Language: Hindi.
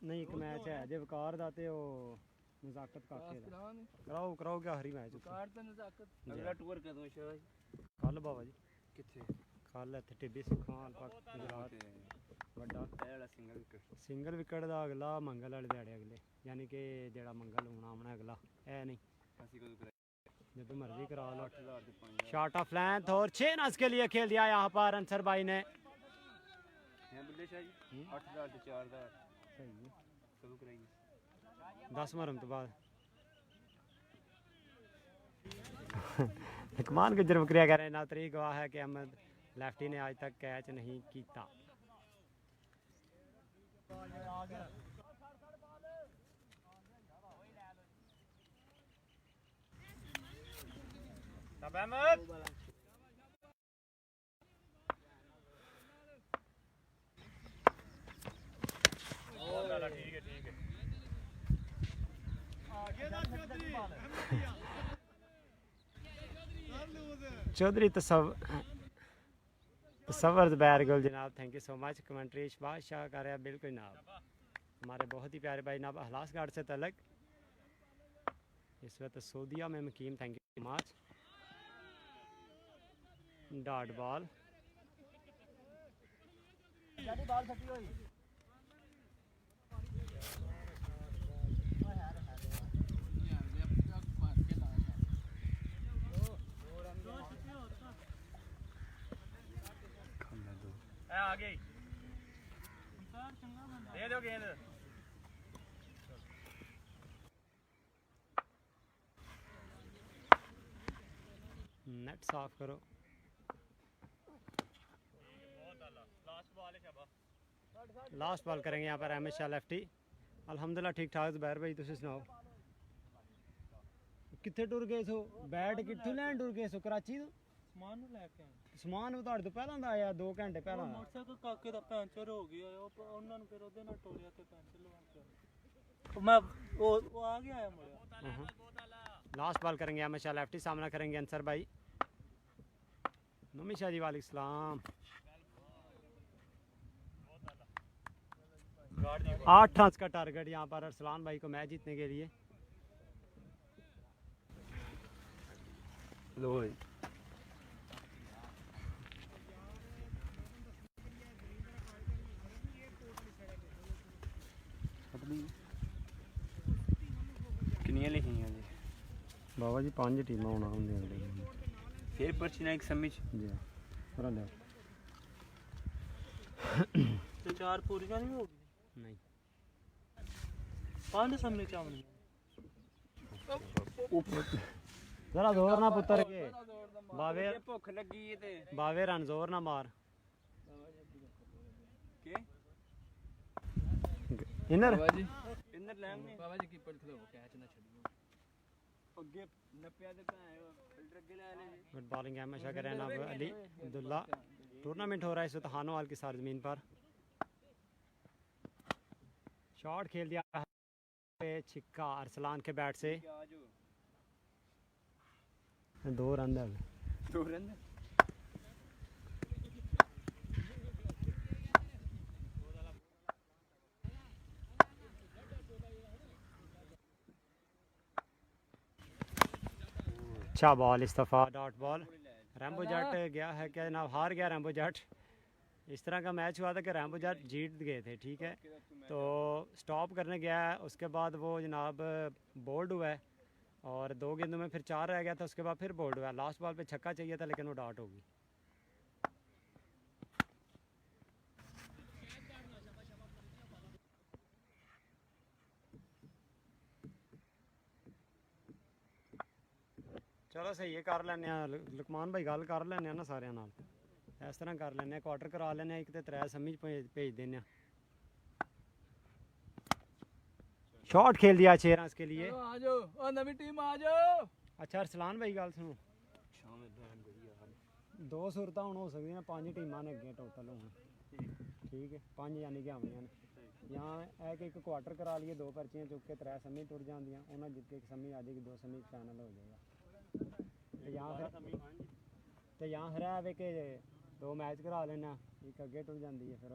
नहीं एक मैच है जे वकार दा ते ओ नजाकत काके दा कराओ कराओ क्या हरी मैच वकार ते नजाकत अगला टूर कदों शाह कल बाबा जी किथे कल इत्थे टिब्बी सुखान पाक गुजरात बड़ा सिंगल विकेट दा अगला मंगल वाले दिहाड़े अगले यानी कि जेड़ा मंगल होना आमना अगला है नहीं जो मर्जी करा लो। शॉट ऑफ लेंथ और 6 रन के लिए खेल दिया यहाँ पर अंसर भाई ने। सही है 10 मरम तो बाद कमान गुजर बकरिया कह रहे हैं ना तरीक गवाह है कि अहमद लेफ्टी ने आज तक कैच नहीं किया। चौधरी तसव्वुर ज़ुबैर गुल जनाब thank you so much. Commentary Shahbaz Shah कर रहा है बिल्कुल जनाब हमारे बहुत ही प्यारे भाई जनाब हलास घाट से तलक इस वक्त सऊदीया में मुकीम thank you so much. Dot ball आ गई दे दो गेंद नेट साफ करो। लास्ट बॉल करेंगे यहाँ पर अहमद शाह लेफ्टी। अल्हम्दुलिल्लाह ठीक ठाक ज़ुबैर भाई तुम सुनाओ कितने टुर गए सो बैट कितों लैन टुर गए सो कराची तो समान तो पहला आया 2 घंटे पहला मोटरसाइकिल काके दा पंचर हो गया ਉਹਨਾਂ ਨੂੰ ਫਿਰ ਉਹਦੇ ਨਾਲ ਟੋਲਿਆ ਤੇ ਪੈਂਚਰ ਲਵਾ के मैं वो आ गया है मुझे। लास्ट बॉल करेंगे अहमद शाह लेफ्टी सामना करेंगे अंसर भाई। नमी शाह जी वालेकुम सलाम। 8 रन का टारगेट यहाँ पर अरसलान भाई को मैच जीतने के लिए। लो कितनी लिखी जी बाबा जी 5 टीम होना होंगे अगले फिर पर्ची ना एक समझ जी पूरा ले तो 4 पूरी नहीं होगी नहीं 5 समझ चावल जरा जोर ना पुत्र के बावे भुख लगी ते बावे रन जोर ना मार के इनर बाबा जी इनर लैंगे बाबा जी कीपर खलो कैच ना छड़ियो अगे नप्या दे फिल्डर अगे ले ले। गुड बॉलिंग है हमेशा कर रहे हैं अली अब्दुल्ला। टूर्नामेंट हो रहा है इस वक्त हानोवाल की सारजमीन पर। शॉट खेल दिया है छिक्का अरसलान के बैट से 2 रन है 2 रन अच्छा बॉल इस्तफा डॉट बॉल। रैम्बो जट गया है क्या जनाब हार गया रैम्बो जट। इस तरह का मैच हुआ था कि रैम्बो जट जीत गए थे ठीक है तो स्टॉप करने गया है उसके बाद वो जनाब बोल्ड हुआ है और 2 गेंदों में फिर 4 रह गया था उसके बाद फिर बोल्ड हुआ। लास्ट बॉल पे छक्का चाहिए था लेकिन वो डॉट होगी। चलो सही है कर लेने लुकमान भाई गल कर लेने ना सारे नाल इस तरह कर लेने क्वार्टर करा लेने एक तो 3 समझ भेज देने। शॉट खेल दिया 6 रन के लिए। आ जाओ नवी टीम आ जाओ। अच्छा अरसलान भाई गल सुनो 2 सूरत हो सकती 5 टीमां ने अगे टोटल होने ठीक है 5 यानी कि आउनियां यहाँ एक क्वार्टर करा लिए 2 पर्चियां चुक के 3 समझ टुर जांदियां उन्हें जित के 1 समझ आ जाएगी 2 समझ फाइनल हो जाएगा। तो यहाँ फिर है कि 2 मैच करा लेना एक अगे टुर जाती है फिर